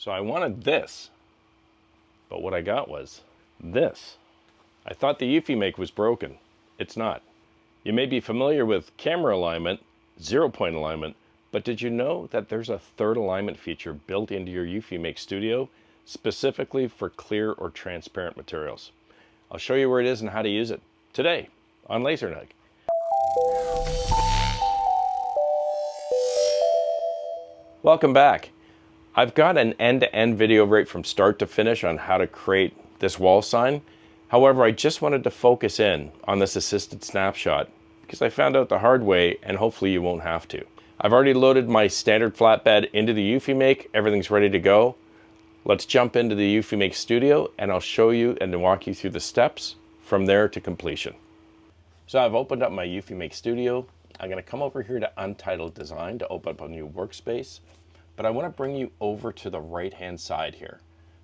So I wanted this, but what I got was this. I thought the eufyMake was broken. It's not. You may be familiar with camera alignment, 0-point alignment, but did you know that there's a third alignment feature built into your eufyMake Studio specifically for clear or transparent materials? I'll show you where it is and how to use it today on LaserNug. Welcome back. I've got an end-to-end video right from start to finish on how to create this wall sign. However, I just wanted to focus in on this assisted snapshot because I found out the hard way, and hopefully you won't have to. I've already loaded my standard flatbed into the eufyMake. Everything's ready to go. Let's jump into the eufyMake Studio and I'll show you and walk you through the steps from there to completion. So I've opened up my eufyMake Studio. I'm going to come over here to Untitled Design to open up a new workspace. But I want to bring you over to the right-hand side here,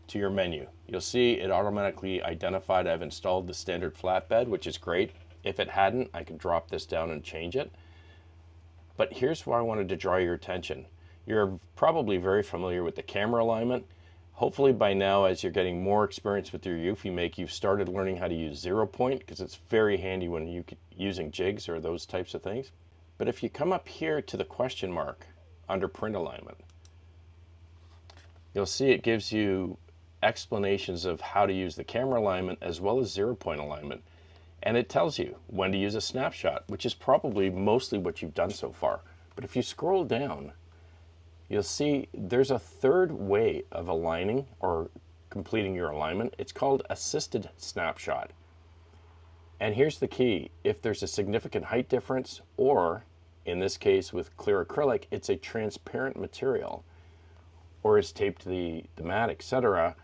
to your menu. You'll see it automatically identified I've installed the standard flatbed, which is great. If it hadn't, I could drop this down and change it. But here's where I wanted to draw your attention. You're probably very familiar with the camera alignment. Hopefully by now, as you're getting more experience with your eufyMake, you've started learning how to use 0-point, because it's very handy when you're using jigs or those types of things. But if you come up here to the question mark under print alignment, you'll see it gives you explanations of how to use the camera alignment as well as 0-point alignment. And it tells you when to use a snapshot, which is probably mostly what you've done so far. But if you scroll down, you'll see there's a third way of aligning or completing your alignment. It's called assisted snapshot. And here's the key. If there's a significant height difference, or in this case with clear acrylic, it's a transparent material, or is taped to the mat, etc.,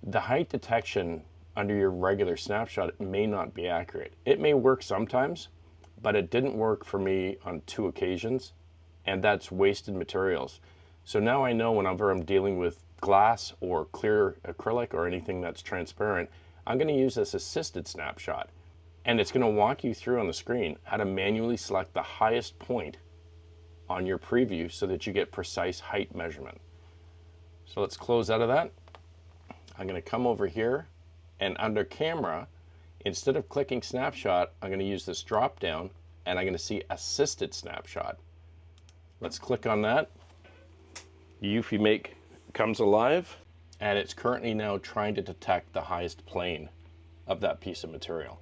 the height detection under your regular snapshot may not be accurate. It may work sometimes, but it didn't work for me on 2 occasions, and that's wasted materials. So now I know whenever I'm dealing with glass or clear acrylic or anything that's transparent, I'm going to use this assisted snapshot. And it's going to walk you through on the screen how to manually select the highest point on your preview so that you get precise height measurement. So let's close out of that. I'm going to come over here, and under camera, instead of clicking snapshot, I'm going to use this drop down and I'm going to see assisted snapshot. Let's click on that. The eufyMake comes alive, and it's currently now trying to detect the highest plane of that piece of material.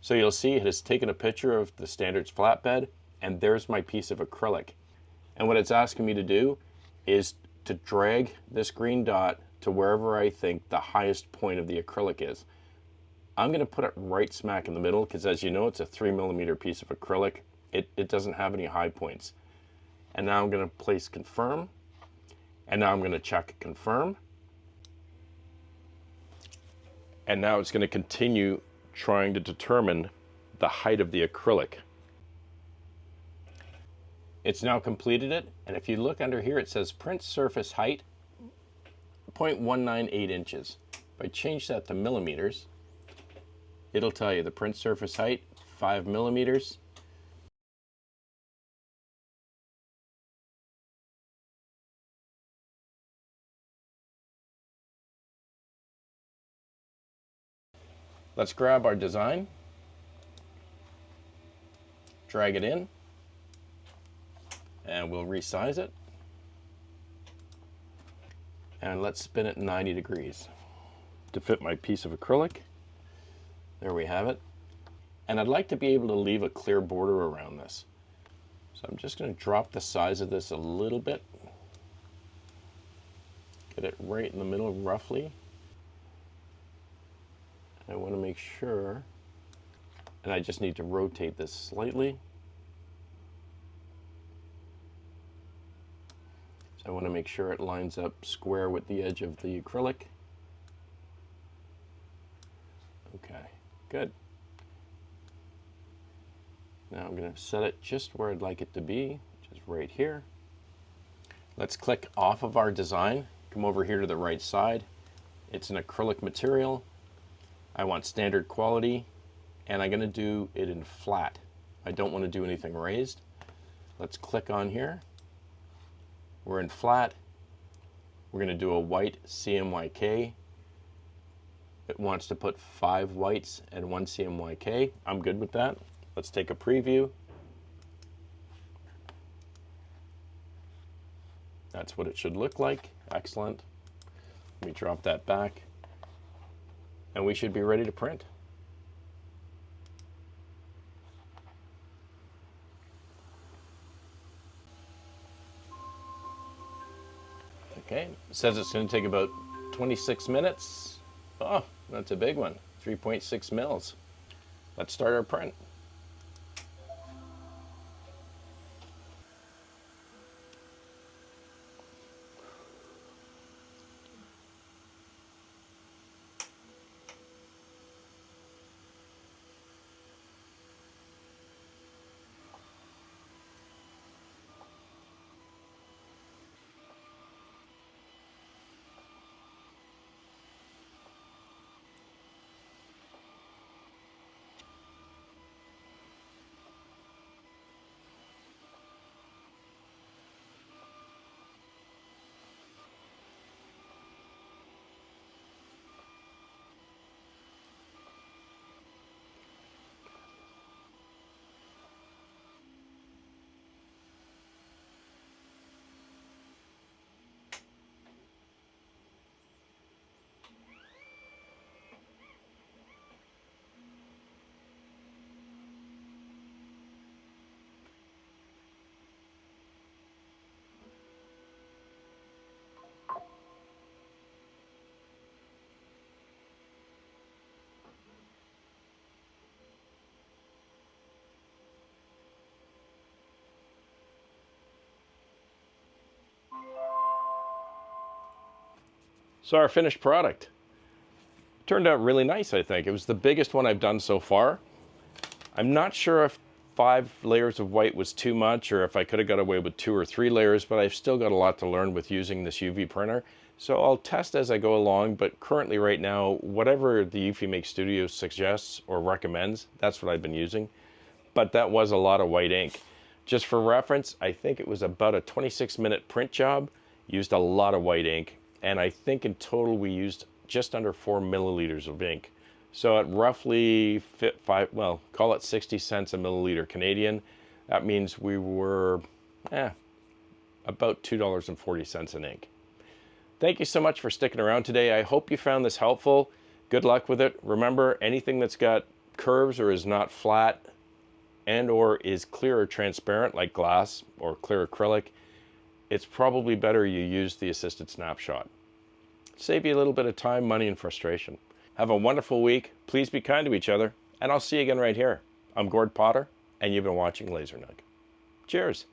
So you'll see it has taken a picture of the standards flatbed, and there's my piece of acrylic. And what it's asking me to do is to drag this green dot to wherever I think the highest point of the acrylic is. I'm going to put it right smack in the middle because, as you know, it's a 3mm piece of acrylic. It doesn't have any high points. And now I'm going to place confirm, and now I'm going to check confirm. And now it's going to continue trying to determine the height of the acrylic. It's now completed it, and if you look under here, it says print surface height 0.198 inches. If I change that to millimeters, it'll tell you the print surface height 5 millimeters. Let's grab our design, drag it in, and we'll resize it. And let's spin it 90 degrees to fit my piece of acrylic. There we have it. And I'd like to be able to leave a clear border around this. So I'm just going to drop the size of this a little bit. Get it right in the middle roughly. I want to make sure, and I just need to rotate this slightly. So I want to make sure it lines up square with the edge of the acrylic. Okay, good. Now I'm going to set it just where I'd like it to be, which is right here. Let's click off of our design, come over here to the right side. It's an acrylic material. I want standard quality, and I'm going to do it in flat. I don't want to do anything raised. Let's click on here. We're in flat. We're going to do a white CMYK. It wants to put 5 whites and 1 CMYK. I'm good with that. Let's take a preview. That's what it should look like. Excellent. Let me drop that back. And we should be ready to print. Okay, it says it's going to take about 26 minutes. Oh, that's a big one, 3.6 mils. Let's start our print. So our finished product turned out really nice, I think. It was the biggest one I've done so far. I'm not sure if 5 layers of white was too much or if I could have got away with 2 or 3 layers, but I've still got a lot to learn with using this UV printer. So I'll test as I go along, but currently right now, whatever the eufyMake Studio suggests or recommends, that's what I've been using. But that was a lot of white ink. Just for reference, I think it was about a 26-minute print job, used a lot of white ink, and I think in total we used just under 4 milliliters of ink. So at roughly call it 60 cents a milliliter Canadian, that means we were about $2.40 in ink. Thank you so much for sticking around today. I hope you found this helpful. Good luck with it. Remember, anything that's got curves or is not flat and or is clear or transparent like glass or clear acrylic, it's probably better you use the assisted snapshot. Save you a little bit of time, money, and frustration. Have a wonderful week. Please be kind to each other, and I'll see you again right here. I'm Gord Potter, and you've been watching LaserNug. Cheers.